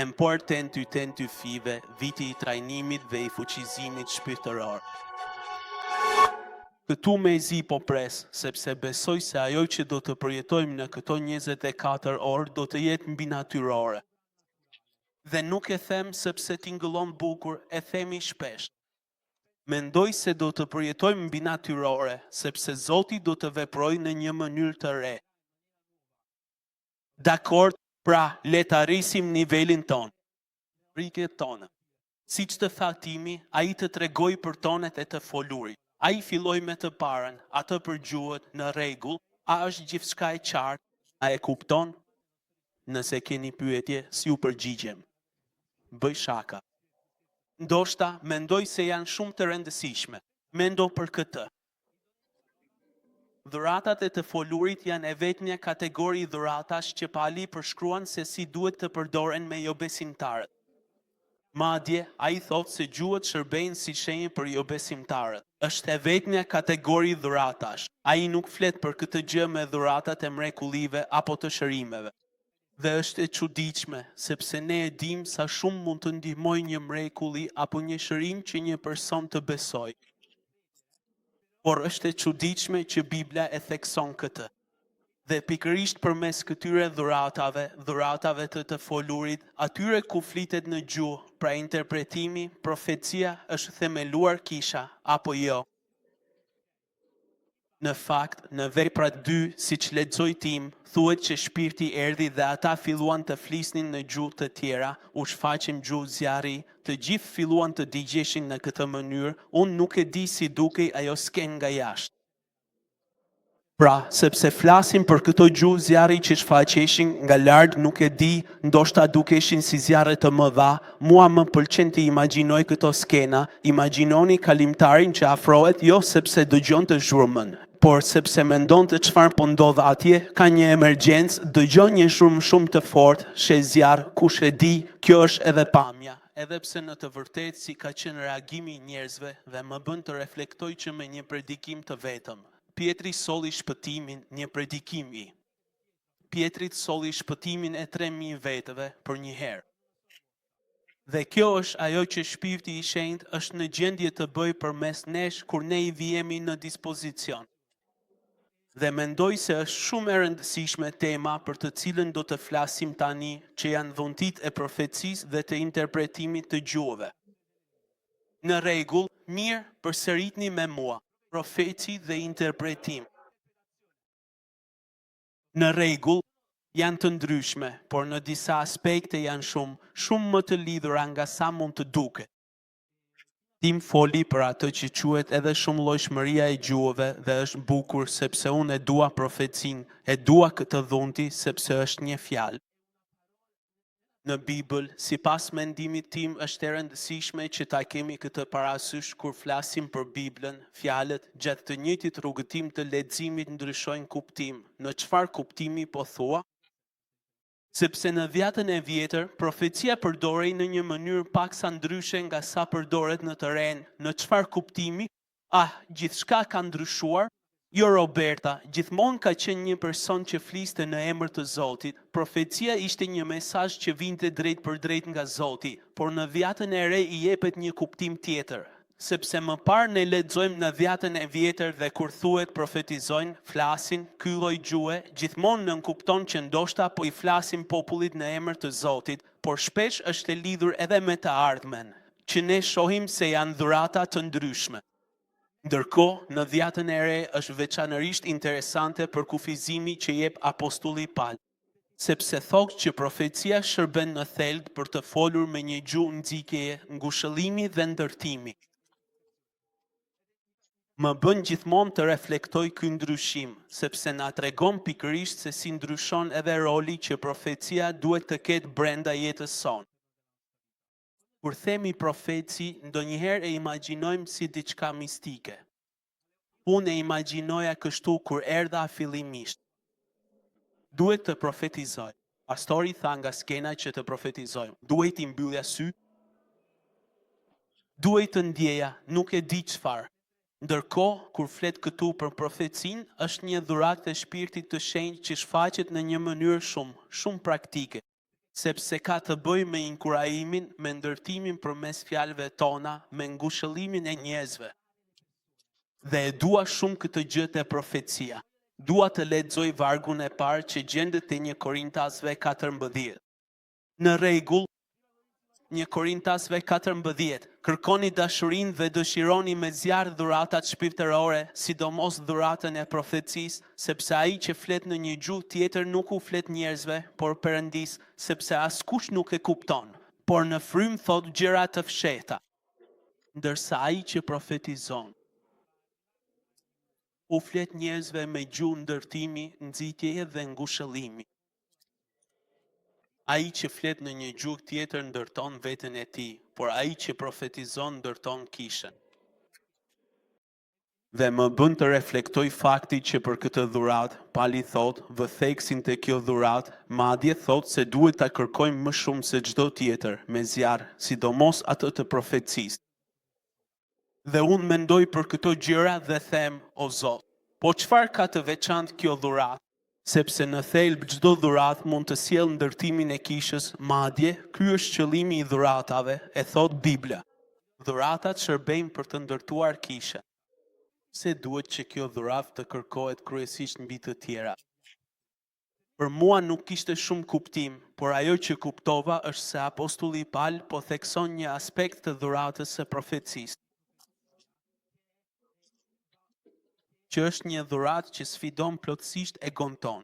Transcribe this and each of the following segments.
important të ten të five, viti I trajnimit dhe I fuqizimit shpirtëror. Këtu me zi po pres, sepse besoj se ajo që do të përjetojmë në këto 24 orë do të jetë mbi natyrore. Dhe nuk e them sepse t'ingëllon bukur, e themi shpesh. Mendoj se do të përjetojmë mbi natyrore, sepse Zoti do të veprojë në një mënyrë të re. Dakord, pra, le ta rrisim nivelin ton. Rriket tonë. Siç të tha Timi, ai të tregoj për tonet e të folurit. Ai filloi me të parën, atë për gjuhët në rregull, a është gjithçka e qartë, a e kupton? Nëse keni pyetje, si u përgjigjem. Bëj shaka. Ndoshta mendoj se janë shumë të rëndësishme. Mendo për këtë. Dhuratat e të folurit janë e vetmja kategori dhuratash që Pali përshkruan se si duhet të përdoren me jo besimtarët. Madje, a I thotë se gjuhët shërbejnë si shenjë për jo besimtarët. Është e vetmja kategori dhuratash. A I nuk flet për këtë gjë me dhuratat e mrekullive apo të shërimeve. Dhe është e çuditshme, sepse ne e dim sa shumë mund të ndihmojë një mrekulli apo një shërim që një person të besojë. Por është e çuditshme që Bibla e thekson këtë. Dhe pikërisht përmes këtyre dhuratave të folurit, atyre ku flitet në gjuhë, pra interpretimi, profecia është themeluar kisha, apo jo. Në fakt, në veprat 2, siç lexoj Tim, thuhet që shpirti erdhi dhe ata filluan të flisnin në gjuhë të tjera, u shfaqim gjuhë zjarri, të gjithë filluan të digjeshin në këtë mënyrë, unë nuk e di si dukej ajo sken nga jashtë. Pra, sepse flasim për këto gjuhë zjarri që shfaqeshin nga larg nuk e di, ndoshta dukeshin si zjarre të mëdha, mua më pëlqen të imagjinoj këto skena, imagjinoni kalimtarin që afrohet jo sepse dëgjon të zhurmën, por sepse mendon të çfarë po ndodh atje, ka një emergjencë, dëgjon një shurm shumë të fortë, sheh zjarr, kush e di, kjo është edhe pamja. Edhe pse në të vërtetë si ka qenë reagimi I njerëzve dhe më bën të reflektoj që me një predikim të vetëm. Pietri solli shpëtimin, një predikim I. Pietrit solli shpëtimin e 3.000 vetëve për një herë. Dhe kjo është ajo që Shpirti I Shenjtë është në gjendje të bëjë përmes nesh kur ne I vijemi në dispozicion. Dhe mendoj se është shumë e rëndësishme tema për të cilën do të flasim tani, që janë dhuntit e profecisë dhe të interpretimit të gjuhëve. Në rregull, mirë, përsëritni me mua. Profeci dhe interpretim. Në rregull, janë të ndryshme, por në disa aspekte janë shumë më të lidhura nga sa mund të duket. Tim foli për atë që quhet edhe shumëllojshmëria e gjuhëve dhe është bukur sepse unë e dua profecinë, e dua këtë dhunti sepse është një fjalë. Në Bibël, sipas mendimit tim, është e rëndësishme që ta kemi këtë parasysh kur flasim për Biblën, fjalët gjatë të njëjtit rrugëtim të leximit ndryshojnë kuptim. Në çfarë kuptimi po thua? Sepse në Vjetën e Vjetër, profecia përdorej në një mënyrë paksa ndryshe nga sa përdoret në të Renë. Në çfarë kuptimi? Gjithçka ka ndryshuar? Jo Roberta, gjithmonë ka qenë një person që fliste në emër të Zotit. Profecia ishte një mesazh që vinte drejt për drejt nga Zoti, por në Vjetën e Re I jepet një kuptim tjetër. Sepse më parë ne lexojmë në Vjetën e Vjetër dhe kur thuhet profetizojnë, flasin, ky lloj gjuhe, gjithmonë nënkupton që ndoshta po I flasin popullit në emër të Zotit, por shpesh është e lidhur edhe me të ardhmen, që ne shohim se janë dhurata të ndryshme. Ndërkohë, në Vjetën e Re është veçanërisht interesante për kufizimi që jep apostulli Paul, sepse thotë që profecia shërben në thelb për të folur me një gjuhë nxitjeje, ngushëllimi dhe ndërtimi. Më bën gjithmonë të reflektoj ky ndryshim, sepse na tregon pikërisht se si ndryshon edhe roli që profecia duhet të ketë brenda jetës sonë. Kur themi profeci, ndonjëherë e imagjinojmë si diçka mistike. Unë e imagjinoja kështu kur erdha fillimisht. Duhet të profetizoj. Pastori tha nga skena që të profetizojmë. Duhet I mbyllja sy? Duhet të ndjeja, nuk e di çfarë. Ndërkohë, kur flet këtu për profecinë, është një dhuratë e Shpirtit të Shenjtë që shfaqet në një mënyrë shumë praktike. sepse ka të bëj me inkurajimin, me ndërtimin përmes fjalëve tona, me ngushëllimin e njerëzve. Dhe e dua shumë këtë gjë te profecia. Dua të lexoj vargun e parë që gjendet te 1 Korintasve 14. Në rregull, 1 Korintasve 14, kërkoni dashurinë dhe dëshironi me zjarr dhuratat shpirtërore, sidomos dhuratën e profecisë, sepse ai që flet në një gjuhë tjetër nuk u flet njerëzve, por Perëndis, sepse askush nuk e kupton, por në frym thot gjëra të fshehta. Ndërsa ai që profetizon u flet njerëzve me gjuhë ndërtimi, nxitjeje dhe ngushëllimi. Ai që flet në një gjuhë tjetër ndërton veten e tij, por ai që profetizon ndërton kishën. Dhe më bën të reflektoj fakti që për këtë dhurat, Pali thot, vë theksin të kjo dhurat, madje thot se duhet ta kërkojmë më shumë se çdo tjetër, me zjarr, sidomos atë të profecisë. Dhe unë mendoj për këto gjëra dhe them, o Zot, po çfarë ka të veçantë kjo dhurat? Sepse në thelb çdo dhurat mund të sjellë ndërtimin e kishës, madje ky është qëllimi i dhuratave, e thot Bibla. Dhuratat shërbejnë për të ndërtuar kishën. Se duhet që kjo dhurat të kërkohet kryesisht mbi të tjera. Për mua nuk kishte shumë kuptim, por ajo që kuptova është se apostulli Paul po thekson një aspekt të dhuratës së profecisë. Që është një dhuratë që sfidon plotësisht egon ton.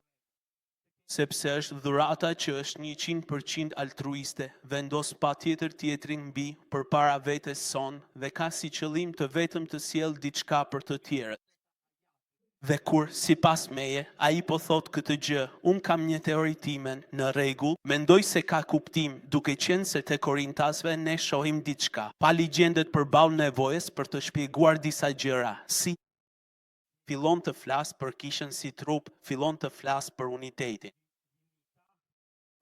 Sepse është dhurata që është 100% altruiste, vendos patjetër tjetrin mbi përpara vetes son dhe ka si qëllim të vetëm të sjellë diçka për të tjerët. Dhe kur, sipas meje, ai po thot këtë gjë, unë kam një teori timen, në rregull, mendoj se ka kuptim, duke qenë se te Korintasve ne shohim diçka. Pali gjendet përballë nevojës për të shpjeguar disa gjëra, si fillon të flas për kishën si trup, fillon të flas për unitetin.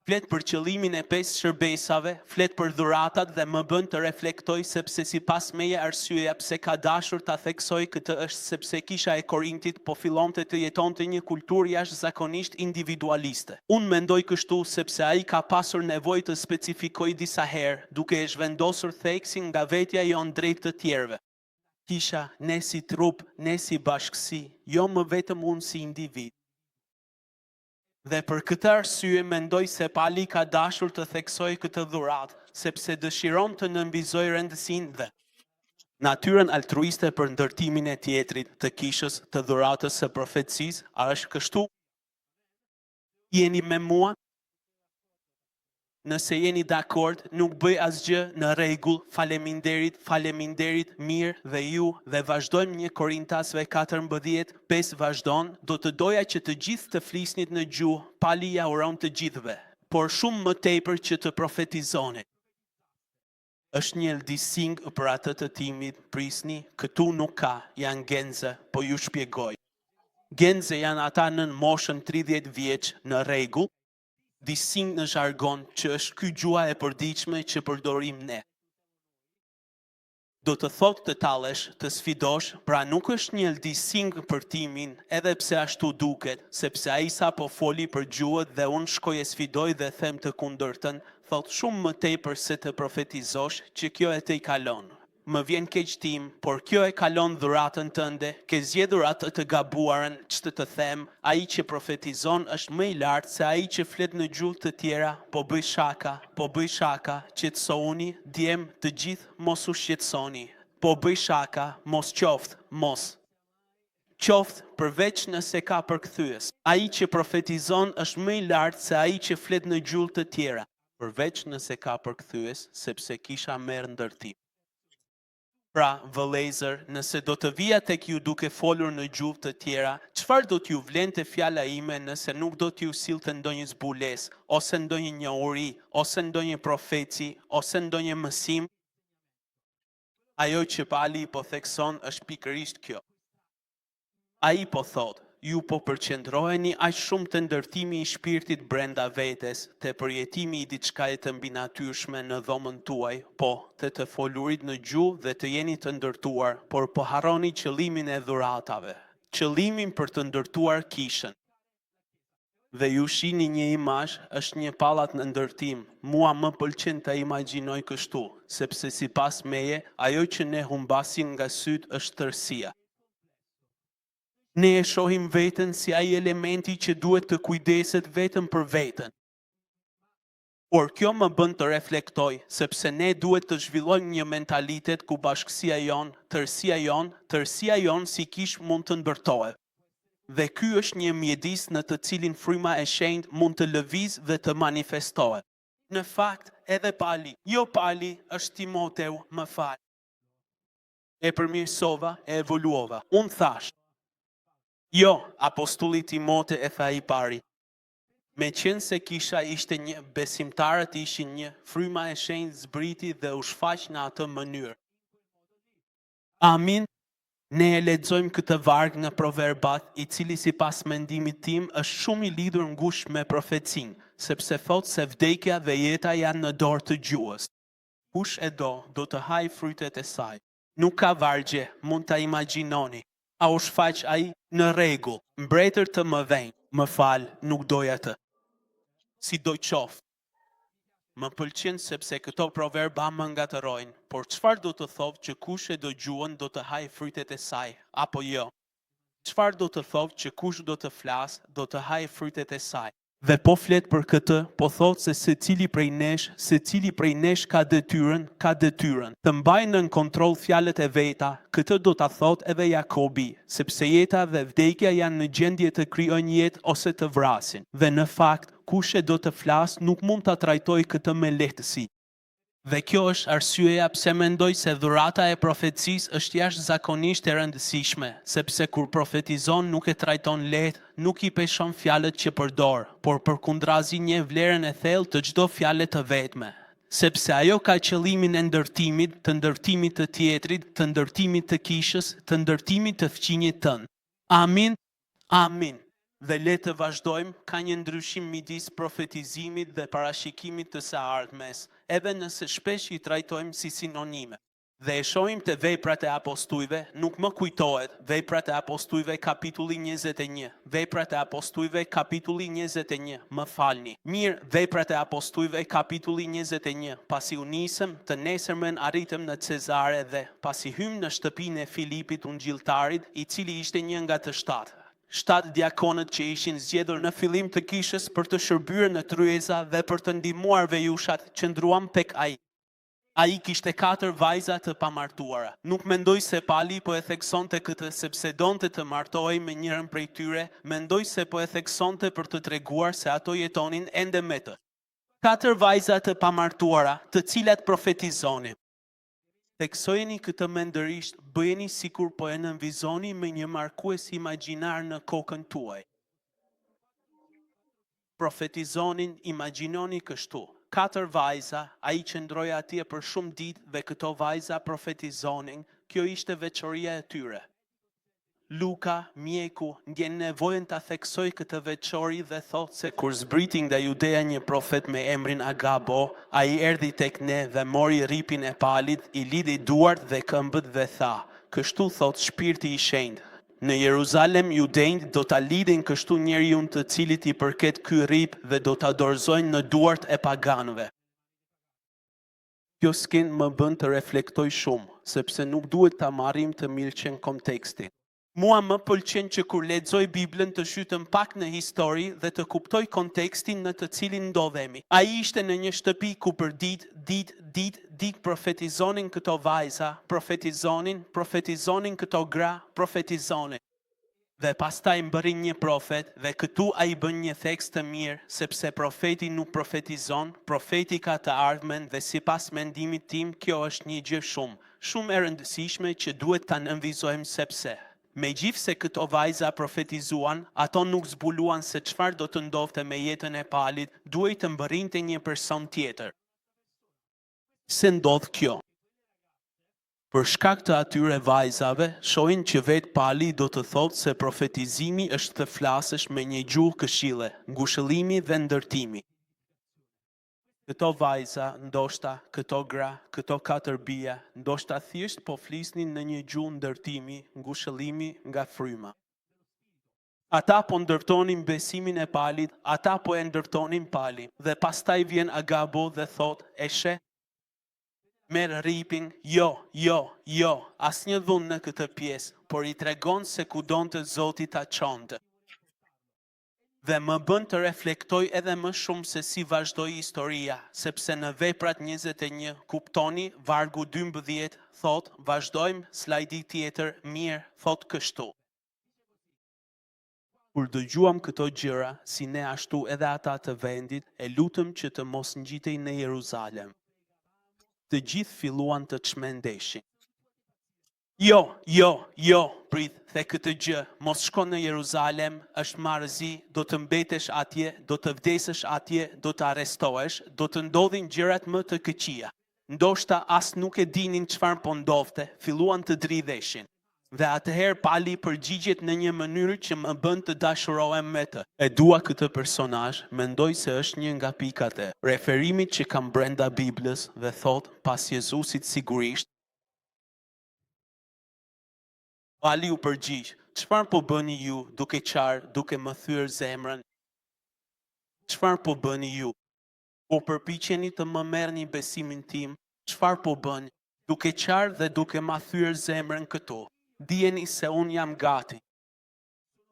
Flet për qëllimin e 5 shërbesave, flet për dhuratat dhe më bën të reflektoj sepse sipas meje arsyeja pse ka dashur ta theksoj këtë është sepse kisha e Korintit po fillonte të jetonte një kulturë jashtëzakonisht individualiste. Unë mendoj kështu sepse ai ka pasur nevojë të specifikoj disa herë, duke e zhvendosur theksin nga vetja jon drejt të tjerëve. Kisha, ne si trup, ne si bashkësi, jo më vetëm unë si individ. Dhe për këtë arsye mendoj se Pali ka dashur të theksoj këtë dhuratë, sepse dëshiron të nënvizoj rëndësinë dhe natyrën altruiste për ndërtimin e tjetrit, të kishës, të dhuratës së profecisë, a është kështu? Jeni me mua? Nëse jeni dakord, nuk bëj asgjë, në rregull, faleminderit, mirë dhe ju, dhe vazhdojmë 1 Korintasve 14:5 vazhdon, do të doja që të gjithë të flisnit në gjuhë, Pali ja uron të gjithëve, por shumë më tepër që të profetizoni. Është një ldising për atë të timit, prisni, këtu nuk ka, janë genze, po ju shpjegoj. Genze janë ata në moshën 30 vjeç, në rregull, dising në jargon që është ky gjua e përditshme që përdorim ne. Do të thot të tallesh, të sfidosh, pra nuk është një dising për timin, edhe pse ashtu duket, sepse ai sa po foli për gjuhët dhe unë shkoj e sfidoj dhe them të kundërtën, thot shumë më tepër se të profetizosh që kjo e të i kalon. Më vjen keq tim, por kjo e kalon dhuratën tënde, ke zgjedhur atë të gabuarën, ç'të të them, ai që profetizon është më i lartë se ai që flet në gjuhë të tjera, po bëj shaka, qetësoni, djem të gjithë mos u shqetësoni. Po bëj shaka, mos qoftë, mos. Qoftë përveç nëse ka përkthyes. Ai që profetizon është më i lartë se ai që flet në gjuhë të tjera, përveç nëse ka përkthyes, sepse kisha merr ndërtim. Pra, vëllezër, nëse do të vija tek ju duke folur në gjuhë të tjera, çfarë do t'ju vlente fjala ime nëse nuk do t'ju sillte ndonjë zbulesë, ose ndonjë njohuri, ose ndonjë profeci, ose ndonjë mësim? Ajo që Pali po thekson është pikërisht kjo. Ai po thotë, ju po përqendroheni aq shumë te ndërtimi i shpirtit brenda vetes, te përjetimi i diçkaje të mbinatyrshme në dhomën tuaj, po të folurit në gjuhë dhe të jeni të ndërtuar, por po harroni qëllimin e dhuratave, qëllimin për të ndërtuar kishën. Dhe ju shihni një imazh, është një pallat në ndërtim. Mua më pëlqen ta imagjinoj kështu, sepse sipas meje, ajo që ne humbasim nga syt është tërësia. Ne e shohim veten si ai elementi që duhet të kujdeset vetëm për veten. Por kjo më bën të reflektoj, sepse ne duhet të zhvillojmë një mentalitet ku bashkësia jon si kish mund të ndërtohet. Dhe ky është një mjedis në të cilin fryma e shenjtë mund të lëviz dhe të manifestohet. Në fakt, edhe Pali, jo Pali, është Timoteu, më fal. E përmirësova, e evoluova. Unë thash, jo, apostulli Timote e tha i pari. Me qenë se kisha ishte një, besimtarët ishin një, fryma e shenjtë zbriti dhe u shfaq në atë mënyrë. Amin. Ne e lexojmë këtë varg në Proverbat, i cili sipas mendimit tim është shumë i lidhur ngushtë me profecinë, sepse thotë se vdekja dhe jeta janë në dorë të gjuhës. Kush e do të hajë frytet e saj. Nuk ka vargje, mund ta imagjinoni. A u shfaq ai? Në rregull, mbretër të mëdhenj, më fal, nuk doja të. Si do qoftë. Më pëlqen sepse këto proverba më ngatërojnë, por çfarë do të thotë që kush e dëgjuan do të hajë frytet e saj, apo jo? Çfarë do të thotë që kush do të flasë, do të hajë frytet e saj? Dhe po flet për këtë, po thotë se secili prej nesh ka detyrën, të mbajë nën kontroll fjalët e veta. Këtë do ta thotë edhe Jakobi, sepse jeta dhe vdekja janë në gjendje të krijojnë jetë ose të vrasin. Dhe në fakt, kush e do të flasë nuk mund ta trajtojë këtë me lehtësi. Dhe kjo është arsyeja pse mendoj se dhurata e profecisë është jashtëzakonisht e rëndësishme, sepse kur profetizon nuk e trajton lehtë, nuk i peshon fjalët që përdor, por përkundrazi njeh vlerën e thellë të çdo fjale të vetme, sepse ajo ka qëllimin e ndërtimit, të ndërtimit të tjetrit, të ndërtimit të kishës, të ndërtimit të fqinjit tënd. Amin. Amin. Dhe le të vazhdojmë, ka një ndryshim midis profetizimit dhe parashikimit të së ardhmes, edhe nëse shpesh i trajtojmë si sinonime. Dhe e shohim të Veprat e Apostujve, nuk më kujtohet, Veprat e Apostujve kapitulli 21, Veprat e Apostujve kapitulli 21, më falni. Mirë, Veprat e Apostujve kapitulli 21, pasi u nisëm, të nesërmen arritëm në Cezare dhe, pasi hym në shtëpinë e Filipit ungjilltarit, i cili ishte një nga të 7 diakonët që ishin zgjedhur në fillim të kishës për të shërbyer në tryeza dhe për të ndihmuar vejushat qëndruan tek ai. Ai kishte 4 vajza të pamartuara. Nuk mendoj se Pali po e theksonte këtë sepse donte të martohej me njërin prej tyre, mendoj se po e theksonte për të treguar se ato jetonin ende me të. 4 vajza të pamartuara, të cilat profetizonin. Theksojeni këtë mendërisht, bëjeni sikur po e nënvizoni me një markues imagjinar në kokën tuaj. Profetizonin, imagjinoni kështu. 4 vajza, ai qëndroi atje për shumë ditë dhe këto vajza profetizonin, kjo ishte veçoria e tyre. Luka, mjeku, ndjen nevojën ta theksoj këtë veçori dhe thotë se kur zbriti nga Judea një profet me emrin Agabo, ai erdhi tek ne dhe mori ripin e Palit, i lidhi duart dhe këmbët dhe tha, kështu thotë Shpirti i Shenjtë. Në Jeruzalem judejt do ta lidhin kështu njeriu të cilit i përket ky rip dhe do ta dorëzojnë në duart e paganëve. Kjo skenë më bën të reflektoj shumë, sepse nuk duhet ta marrim të mirëqen kontekstin. Mua më pëlqen që kur lexoj Biblën të shytem pak në histori dhe të kuptoj kontekstin në të cilin ndodhemi. Ai ishte në një shtëpi ku për ditë profetizonin këto vajza, profetizonin këto gra, profetizonin. Dhe pastaj mbërrin një profet dhe këtu ai bën një theks të mirë, sepse profeti nuk profetizon, profeti ka të ardhmen dhe sipas mendimit tim kjo është një gjë shumë e rëndësishme që duhet ta nënvizojmë sepse megjithse këto vajza profetizuan, ato nuk zbuluan se çfarë do të ndodhte me jetën e Palit, duhej të mbërrinte një person tjetër. Se ndodh kjo? Për shkak të atyre vajzave, shohin që vetë Pali do të thotë se profetizimi është të flasësh me një gjuhë këshille, ngushëllimi dhe ndërtimi. Këto vajza, ndoshta, këto gra, këto 4 bija, ndoshta thjesht po flisnin në një gjuhë ndërtimi, ngushëllimi nga fryma. Ata po ndërtonin besimin e palit, ata po e ndërtonin pali. Dhe pastaj vjen Agabo dhe thot, e she, merë ripin, jo, asnjë dhunë në këtë pjesë, por i tregon se ku donte Zoti ta çonte. Dhe më bën të reflektoj edhe më shumë se si vazhdoi historia, sepse në Veprat 21 kuptoni vargu 12 thot, vazhdojmë slajdi tjetër, mirë, thot kështu. Kur dëgjuam këto gjëra, si ne ashtu edhe ata të vendit, e lutëm që të mos ngjitej në Jeruzalem. Të gjithë filluan të çmendeshin. Jo, prit, the këtë gjë, mos shko në Jeruzalem, është marrëzi, do të mbetesh atje, do të vdesësh atje, do të arrestohesh, do të ndodhin gjërat më të këqija. Ndoshta as nuk e dinin çfarë po ndodhte, filluan të dridheshin. Dhe atëherë pali përgjigjet në një mënyrë që më bën të dashurohem me të. E dua këtë personazh, mendoj se është një nga pikat e referimit që kam brenda Biblës dhe thot pas Jezusit sigurisht. Pali u përgjigj, çfarë po bëni ju duke qarë, duke më thyer zemrën? Çfarë po bëni ju? Po përpiqeni të më merrni besimin tim? Çfarë po bëni? Duke qarë dhe duke ma thyer zemrën këtu. Dijeni se unë jam gati.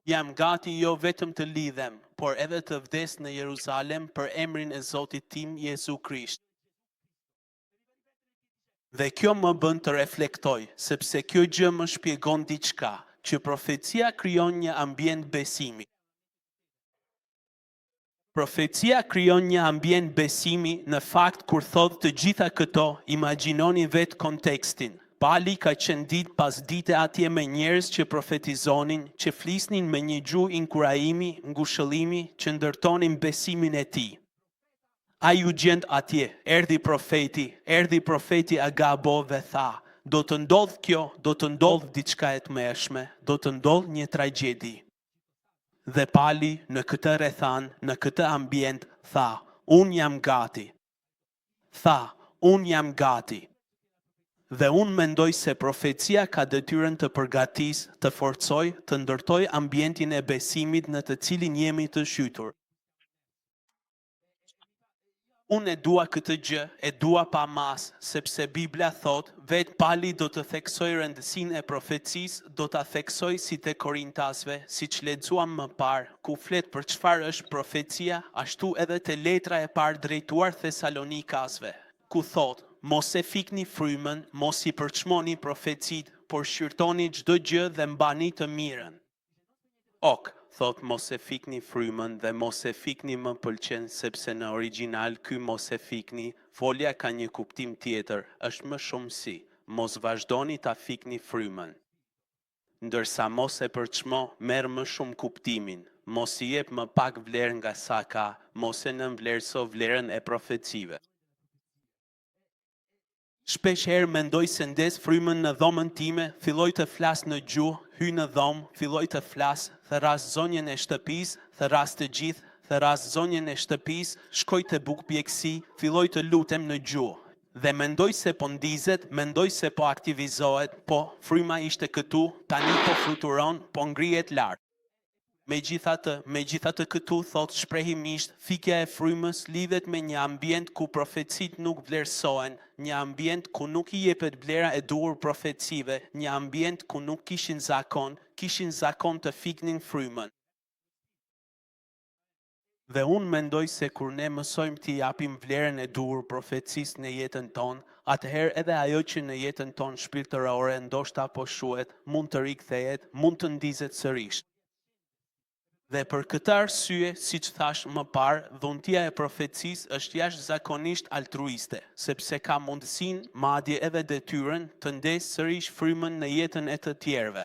Jam gati jo vetëm të lidhem, por edhe të vdes në Jeruzalem për emrin e Zotit tim Jezu Krisht. Dhe kjo më bën të reflektoj, sepse kjo gjë më shpjegon diçka, që profecia krijon një ambient besimi. Profecia krijon një ambient besimi në fakt kur thot të gjitha këto, imagjinoni vetë kontekstin. Pali ka qenë ditë pas dite atje me njerëz që profetizonin, që flisnin me një gjuhë inkurajimi, ngushëllimi, që ndërtonin besimin e tij. Ai u gjend atje, erdhi profeti Agabo dhe tha, do të ndodh kjo, do të ndodh diçka e tmeshme, do të ndodh një tragjedi. Dhe pali në këtë rrethan, në këtë ambient, tha, unë jam gati. Dhe unë mendoj se profecia ka detyrën të përgatis, të forcoj, të ndërtoj ambientin e besimit në të cilin jemi të shqytur. Unë e dua këtë gjë, e dua pa mas, sepse Biblia thot, vetë pali do të theksoj rëndësinë e profecisë, do të theksoj si te Korintasve, si që lexuam më parë, ku flet për çfarë është profecia, ashtu edhe te letra e parë drejtuar Thesalonikasve, ku thot, mos e fikni frymën, mos i përçmoni profecit, por shqyrtoni çdo gjë dhe mbani të mirën. Ok, thot mos e fikni frymën dhe mos e fikni më pëlqen sepse në original ky mos e fikni, folja ka një kuptim tjetër, është më shumë si, mos vazhdoni ta fikni frymën. Ndërsa mos e përçmo, merr më shumë kuptimin, mos i jep më pak vlerë nga sa ka, mos e nënvlerëso vlerën e profecive. Shpesh herë mendoj se ndes frymën në dhomën time, filloj të flas në gjuhë, hy në dhomë, filloj të flas, thëras zonjën e shtëpisë, thëras të gjithë, thëras zonjën e shtëpisë, shkoj të bukpjekësi, filloj të lutem në gjuhë. Dhe mendoj se po ndizet, mendoj se po aktivizohet, po fryma ishte këtu, tani po fluturon, po ngrihet lart. Megjithatë këtu thot shprehimisht, fikja e frymës lidhet me një ambient ku profecit nuk vlerësohen, një ambient ku nuk i jepet vlera e duhur profecive, një ambient ku nuk kishin zakon të fiknin frymën. Dhe unë mendoj se kur ne mësojmë t'i japim vlerën e duhur profecisë në jetën tonë, atëherë edhe ajo që në jetën tonë shpirtërore ndoshta po shuhet, mund të rikthehet, mund të ndizet sërish. Dhe për këtë arsye, siç thash më parë, dhuntia e profecisë është jashtëzakonisht altruiste, sepse ka mundësinë, madje edhe detyrën, të ndesë sërish frymën në jetën e të tjerëve.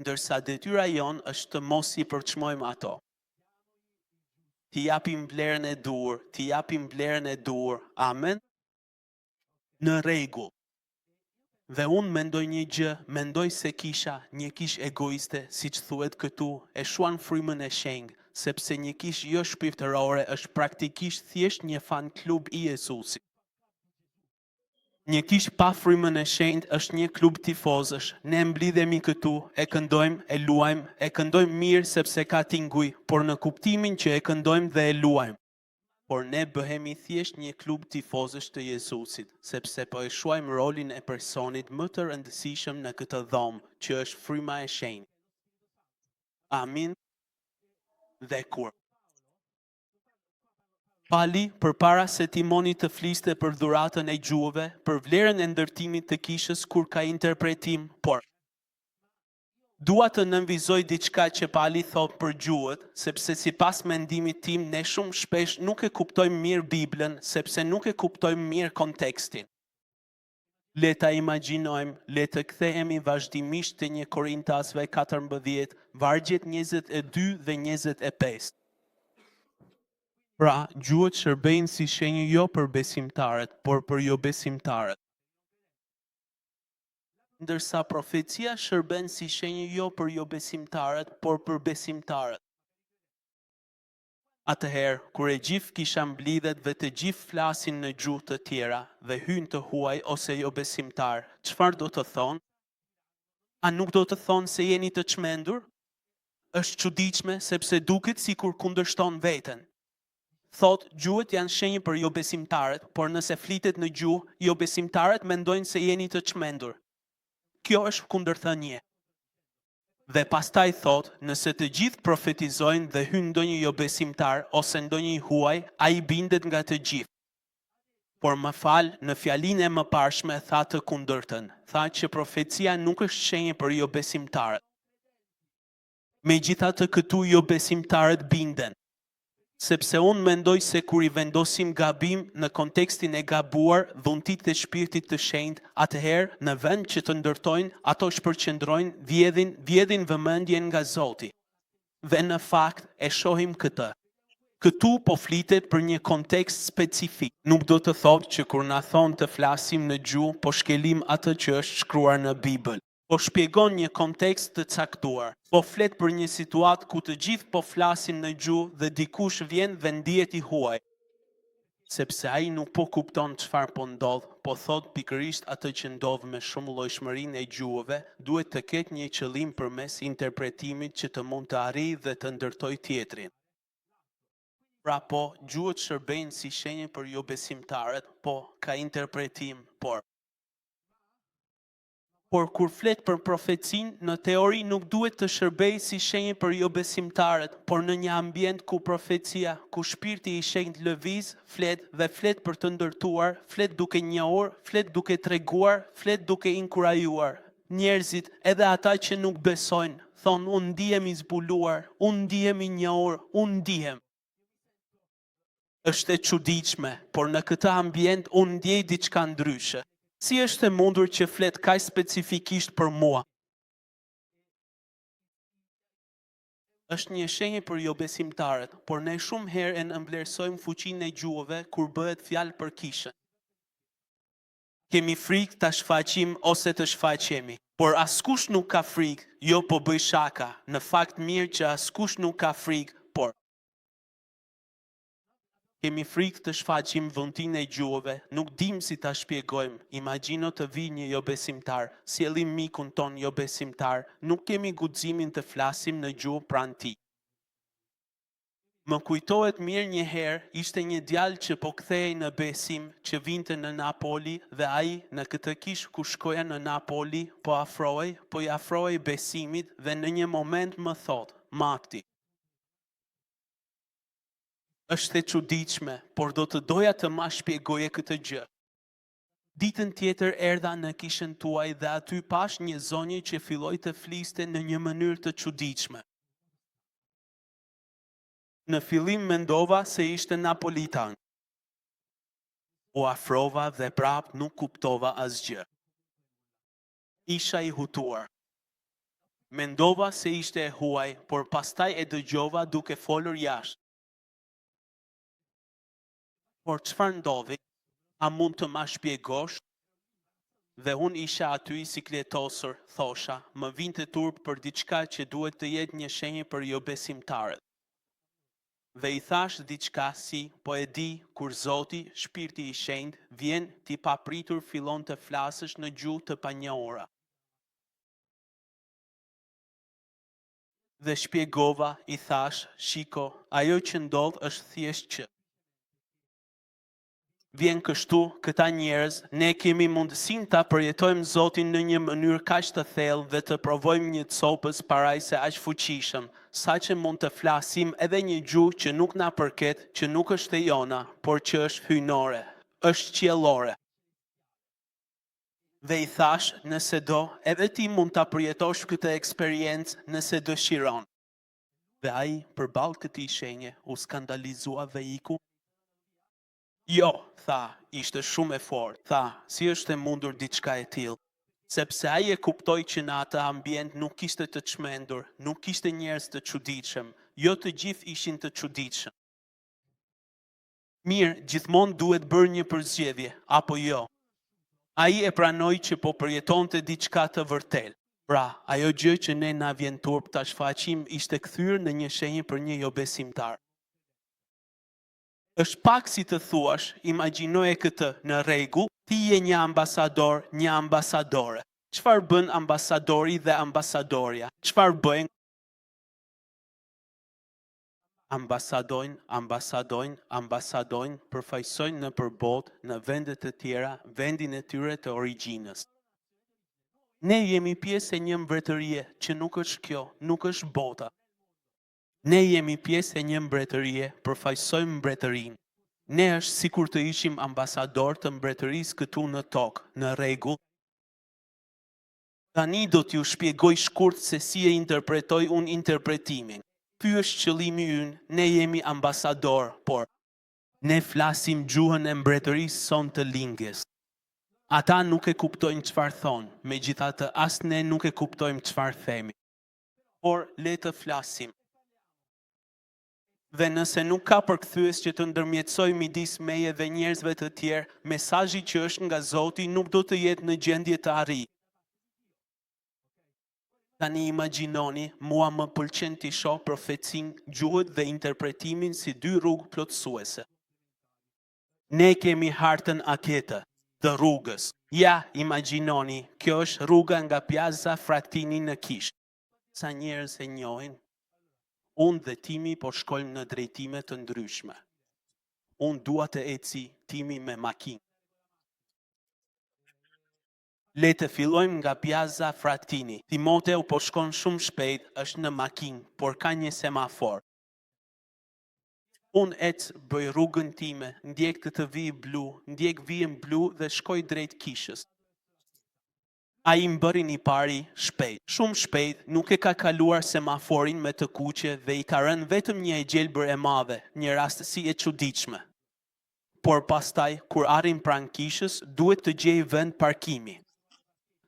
Ndërsa detyra jon është të mos i përçmojmë ato. T'i japim vlerën e duhur, amen? Në rregull. Dhe unë mendoj një gjë, mendoj se kisha një kish egoiste, si që thuhet këtu, e shuan frymën e shenjë, sepse një kish jo shpirtërore është praktikisht thjesht një fan klub i Jezusit. Një kish pa frymën e shenjtë është një klub tifozësh. Ne mblidhemi këtu, e këndojmë, e luajmë, e këndojmë mirë sepse ka tinguj, por në kuptimin që e këndojmë dhe e luajmë. Por ne bëhemi thjesht një klub tifozësh të Jezusit, sepse po e shuajmë rolin e personit më të rëndësishëm në këtë dhomë, që është fryma e shenjtë. Amin dhe kur. Pali, përpara se Timoni të fliste për dhuratën e gjuhëve, për vlerën e ndërtimit të kishës kur ka interpretim, por dua të nënvizoj diçka që Pali thot për gjuhët, sepse sipas mendimit tim ne shumë shpesh nuk e kuptojmë mirë Biblën, sepse nuk e kuptojmë mirë kontekstin. Le ta imagjinojmë, le të kthehemi vazhdimisht te 1 Korintasve 14, vargjet 22 dhe 25. Pra, gjuhët shërbejnë si shenjë jo për besimtarët, por për jo besimtarët. Ndërsa profecia shërben si shenjë jo për jo besimtarët, por për besimtarët. Atëherë, kur e gjithë kisha mblidhet dhe të gjithë flasin në gjuhë të tjera dhe hynë të huaj ose jo besimtar, çfarë do të thonë? A nuk do të thonë se jeni të çmendur? Është çuditshme sepse duket sikur kundërshton veten. Thot, gjuhët janë shenjë për jo besimtarët, por nëse flitet në gjuhë, jo besimtarët mendojnë se jeni të çmendur. Kjo është kundërthënie. Dhe pastaj thot, nëse të gjithë profetizojnë dhe hyn ndonjë jo besimtar ose ndonjë huaj, ai bindet nga të gjithë. Por më fal, në fjalinë e mëparshme tha të kundërtën. Tha që profecia nuk është shenjë për jo besimtarët. Megjithatë këtu jo besimtarët binden. Sepse unë mendoj se kur i vendosim gabim në kontekstin e gabuar dhuntit të shpirtit të shenjtë, atëherë në vend që të ndërtojnë, ato shpërqendrojnë, vjedhin vëmendjen nga Zoti. Dhe në fakt e shohim këtë. Këtu po flitet për një kontekst specifik. Nuk do të thotë që kur na thonë të flasim në gjuhë, po shkelim atë që është shkruar në Bibël. Po shpjegon një kontekst të caktuar. Po flet për një situatë ku të gjithë po flasin në gjuhë dhe dikush vjen dhe ndihet i huaj. Sepse ai nuk po kupton çfarë po ndodh, po thot pikërisht atë që ndodh me shumëllojshmërinë e gjuhëve, duhet të ketë një qëllim përmes interpretimit që të mund të arrijë dhe të ndërtojë tjetrin. Pra po, gjuhët shërbejnë si shenjë për jo besimtarët, po ka interpretim, Por kur flet për profecin, në teori nuk duhet të shërbej si shenjë për jo besimtarët, por në një ambient ku profecia, ku shpirti i shenjtë lëviz, flet për të ndërtuar, flet duke njohur, flet duke treguar, flet duke inkurajuar. Njerëzit, edhe ata që nuk besojnë, thonë unë ndihem i zbuluar, unë ndihem i njohur, unë ndihem. Është e çuditshme, por në këtë ambient unë ndjej diçka ndryshe. Si është e mundur që flet kaq specifikisht për mua? Është një shenjë për jo besimtarët, por ne shumë herë e nënvlerësojmë fuqinë e gjuhëve kur bëhet fjalë për kishën. Kemi frikë ta shfaqim ose të shfaqemi, por askush nuk ka frikë, jo po bëj shaka, në fakt mirë që askush nuk ka frikë, por kemi frikë të shfaqim vëndin e gjuhëve, nuk dim si ta shpjegojmë, imagjino të vi një jo besimtar, sjellim mikun ton jo besimtar, nuk kemi guximin të flasim në gjuhë pranë tij. Më kujtohet mirë një herë, ishte një djalë që po kthehej në besim, që vinte në Napoli dhe ai në këtë kishë ku shkoja në Napoli, po i afrohej besimit dhe në një moment më thot, Makti, është e çuditshme, por do të doja të ma shpjegoje këtë gjë. Ditën tjetër erdha në kishën tuaj dhe aty pash një zonjë që filloi të fliste në një mënyrë të çuditshme. Në fillim mendova se ishte napolitan. U afrova dhe prap nuk kuptova asgjë. Isha i hutuar. Mendova se ishte e huaj, por pastaj e dëgjova duke folur jashtë. Por çfarë ndodhi? A mund të ma shpjegosh? Dhe unë isha aty i sikletosur, thosha, më vinte turp për diçka që duhet të jetë një shenjë për jo besimtarët. Dhe I thash diçka si, po e di, kur Zoti, Shpirti I Shenjtë, vjen ti papritur fillon të flasësh në gjuhë të panjohura. Dhe shpjegova, I thash, shiko, ajo që ndodh është thjesht që vjen kështu, këta njerëz, ne kemi mundësinë ta përjetojmë Zotin në një mënyrë kaq të thellë dhe të provojmë një copës parajse aq fuqishëm, saqë mund të flasim edhe një gjuhë që nuk na përket, që nuk është e jona, por që është hyjnore, është qiellore. Dhe I thash, nëse do, edhe ti mund ta përjetosh këtë eksperiencë nëse dëshiron. Dhe ai, përballë këtij shenje, u skandalizua dhe iku. Jo, tha, ishte shumë e fortë. Tha, si është e mundur diçka e tillë? Sepse ai e kuptoi që në atë ambient nuk kishte të çmendur, nuk kishte njerëz të çuditshëm, jo të gjithë ishin të çuditshëm. Mirë, gjithmonë duhet bërë një përzgjedhje, apo jo? Ai e pranoi që po përjetonte diçka të vërtetë. Pra, ajo gjë që ne na vjen turp ta shfaqim ishte kthyer në një shenjë për një jo besimtar. Është pak si të thuash, imagjinoje këtë, në rregull, ti je një ambasador, një ambasadore. Çfarë bën ambasadori dhe ambasadoria? Çfarë bëjnë? Ambasadojnë, përfaqësojnë në përbot, në vende të tjera, vendin e tyre të origjinës. Ne jemi pjesë e një mbretërie që nuk është kjo, nuk është bota. Ne jemi pjesë e një mbretërie, përfaqësojmë mbretërinë. Ne është sikur të ishim ambasador të mbretërisë këtu në tokë, në rregull. Tani do t'ju shpjegoj shkurt se si e interpretoj unë interpretimin. Ky është qëllimi ynë, ne jemi ambasador, por ne flasim gjuhën e mbretërisë son të lingjes. Ata nuk e kuptojnë çfarë thonë, megjithatë as ne nuk e kuptojmë çfarë themi. Por le të flasim. Dhe nëse nuk ka përkthyes që të ndërmjetësoj midis meje dhe njerëzve të tjerë, mesazhi që është nga Zoti nuk do të jetë në gjendje të arrijë. Tani imagjinoni, mua më pëlqen t'i shoh profecinë, gjuhët dhe interpretimin si dy rrugë plotësuese. Ne kemi hartën akete të rrugës. Ja, imagjinoni, kjo është rruga nga Piazza Frattini në Kish. Sa njerëz e njohin? Unë dhe Timi po shkojmë në drejtime të ndryshme. Unë dua të eci, Timi me makinë. Le të fillojmë nga Piazza Frattini. Timoteo po shkon shumë shpejt, është në makinë, por ka një semafor. Unë bëj rrugën time, ndjek këtë vijë blu, ndjek vijën blu dhe shkoj drejt Kishës. Ai më bëri një pari shpejt, shumë shpejt, nuk e ka kaluar semaforin me të kuqe dhe I ka rënë vetëm një e gjelbër e madhe, një rastësi e çuditshme. Por pastaj, kur arrin pranë Kishës, duhet të gjej vend parkimi.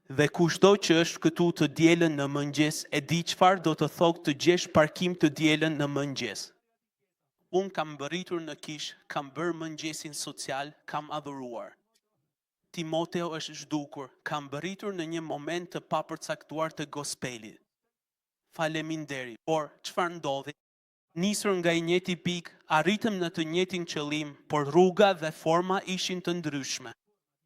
Dhe kushdo që është këtu të dielën në mëngjes, e di çfarë do të thotë të gjesh parkim të dielën në mëngjes. Unë kam mbërritur në Kishë, kam bërë mëngjesin social, kam adhuruar. Timoteo është zhdukur, kam mbërritur në një moment të papërcaktuar të gospelit. Faleminderit, por çfarë ndodhi? Nisur nga I njëjti pikë, arritëm në të njëjtin qëllim, por rruga dhe forma ishin të ndryshme.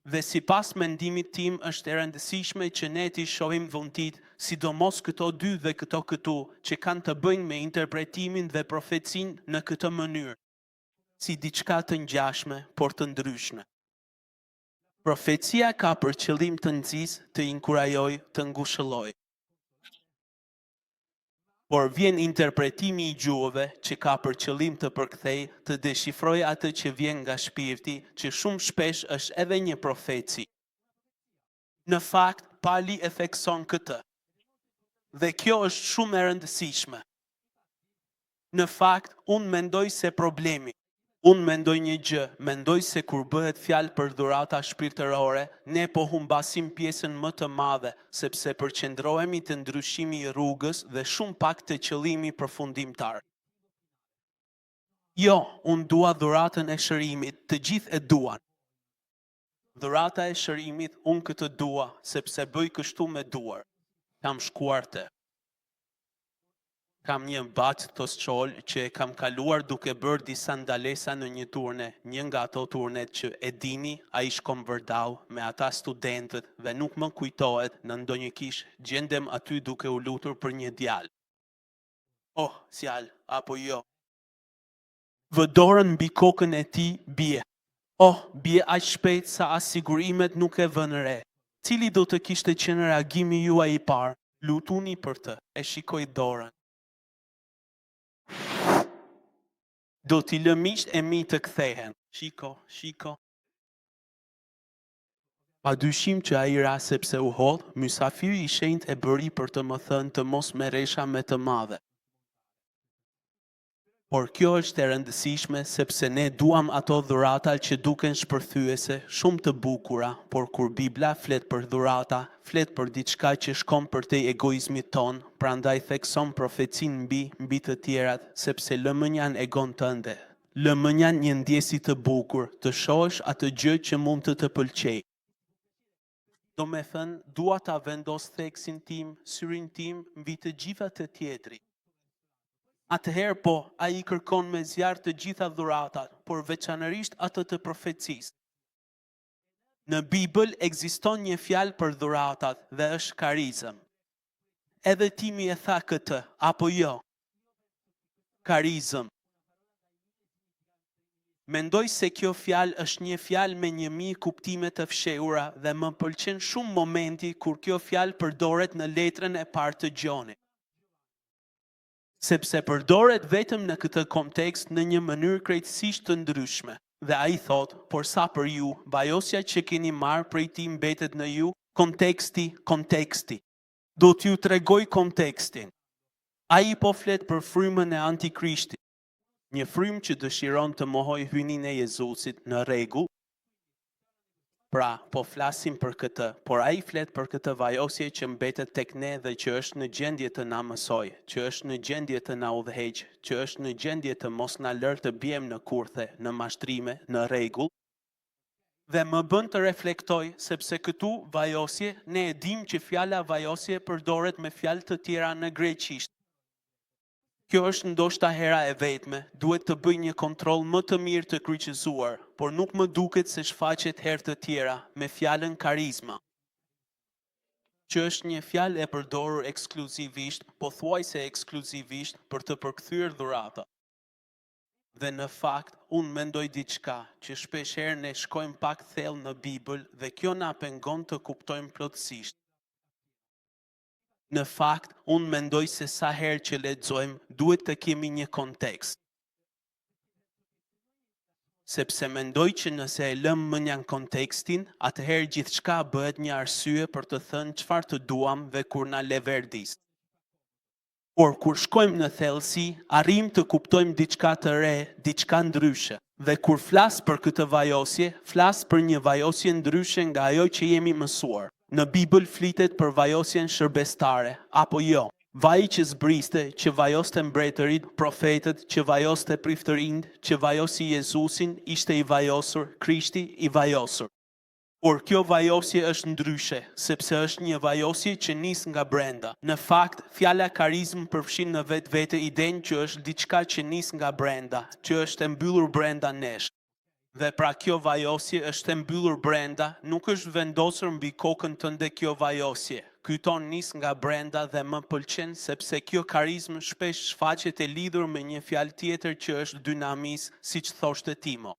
Dhe sipas mendimit tim është e rëndësishme që ne t'i shohim dhuntit, sidomos këto dy dhe këto këtu, që kanë të bëjnë me interpretimin dhe profecinë në këtë mënyrë, si diçka të ngjashme, por të ndryshme. Profecia ka për qëllim të nxjisë, të inkurajojë, të ngushëllojë. Por vjen interpretimi I gjuhëve që ka për qëllim të përkthejë, të deshifrojë atë që vjen nga shpirti, që shumë shpesh është edhe një profeci. Në fakt, Pali e thekson këtë. Dhe kjo është shumë e rëndësishme. Në fakt, unë mendoj se problemi. Unë mendoj një gjë, mendoj se kur bëhet fjalë për dhurata shpirtërore, ne po humbasim pjesën më të madhe, sepse përqendrohemi te ndryshimi I rrugës dhe shumë pak te qëllimi përfundimtar. Jo, unë dua dhuratën e shërimit, të gjithë e duan. Dhurata e shërimit, unë këtë dua, sepse bëj kështu me duar. Kam shkuar te Kam një bat të sqol që e kam kaluar duke bërë disa ndalesa në një turne. Një nga ato turnet që e dini, a i shkom vërdau me ata studentët dhe nuk më kujtohet në ndonjë kish gjendem aty duke u lutur për një djalë. Oh, sjal, apo jo. Vë dorën mbi kokën e tij bie. Oh, bie aq shpejt sa as sigurimet nuk e vënë re. Cili do të kishte qenë reagimi juaj i parë? Lutuni për të, e shikoj dorën. Do t'i lë miqt e mi të kthehen. Shiko. Pa dyshim që a i ra sepse u hodh, mysafiri i shenjtë e bëri për të më thënë të mos merresha me të madhe. Por kjo është e rëndësishme sepse ne duam ato dhurata që duken shpërthyese, shumë të bukura, por kur Bibla flet për dhurata, flet për diçka që shkon përtej egoizmit ton, prandaj thekson profecin mbi të tjerat, sepse lëmënjan e gon tënde. Lëmënjan një ndjesi të bukur, të shohësh atë gjë që mund të pëlqej. Do me thënë, dua ta vendos theksin tim, syrin tim, mbi të gjitha të tjetrit. Atëherë po, a i kërkon me zjarë të gjitha dhuratat, por veçanërisht atë të profecisë. Në Bibël ekziston një fjalë për dhuratat dhe është karizëm. Edhe Timi e tha këtë, apo jo? Karizëm. Mendoj se kjo fjalë është një fjalë me 1000 kuptime të fshehura dhe më pëlqen shumë momenti kur kjo fjalë përdoret në letrën e parë të Gjonit. Sepse përdoret vetëm në këtë kontekst në një mënyrë krejtësisht të ndryshme. Dhe a i thot, por sa për ju, vajosja që keni marrë prej ti mbetet në ju, konteksti. Do t'ju tregoj kontekstin. A i po flet për frymën e Antikrishtit. Një frymë që dëshiron të mohoj hyjnin e Jezusit në rregull. Pra, po flasim për këtë, por a i flet për këtë vajosje që mbetet tek ne dhe që është në gjendje të na mësoj, që është në gjendje të na udhëheq, që është në gjendje të mos na lër të biem në kurthe, në mashtrime, në rregull. Dhe më bën të reflektoj sepse këtu vajosje, ne e dim që fjala vajosje përdoret me fjalë të tjera në greqisht. Kjo është ndoshta hera e vetme, duhet të bëj një kontroll më të mirë të kryqëzuar, por nuk më duket se shfaqet herë të tjera me fjalën karizma, që është një fjalë e përdorur ekskluzivisht, pothuajse ekskluzivisht për të përkthyer dhuratat. Dhe në fakt, unë mendoj diçka që shpeshherë ne shkojmë pak thellë në Bibël dhe kjo na pengon të kuptojmë plotësisht. Në fakt, unë mendoj se sa herë që lexojmë, duhet të kemi një kontekst. Sepse mendoj që nëse e lëm mënjan kontekstin, atëherë gjithçka bëhet një arsye për të thënë çfarë të duam dhe kur na le verdis. Por kur shkojmë në thellësi, arrim të kuptojmë diçka të re, diçka ndryshe. Dhe kur flas për këtë vajosje, flas për një vajosje ndryshe nga ajo që jemi mësuar. Në Bibël flitet për vajosjen shërbestare, apo jo? Vaji që zbriste, që vajoste mbretërit, profetët, që vajoste priftërind, që vajosi Jezusin, ishte i vajosur, Krishti i vajosur. Por kjo vajosje është ndryshe, sepse është një vajosje që nis nga brenda. Në fakt, fjala karizm përfshin në vetvete idenë që është diçka që nis nga brenda, që është e mbyllur brenda nesh. Dhe pra kjo vajosje është e mbyllur brenda, nuk është vendosur mbi kokën tënde kjo vajosje. Ky ton nis nga brenda dhe më pëlqen sepse kjo karizm shpesh shfaqet e lidhur me një fjalë tjetër që është dynamis, siç thoshte Timo.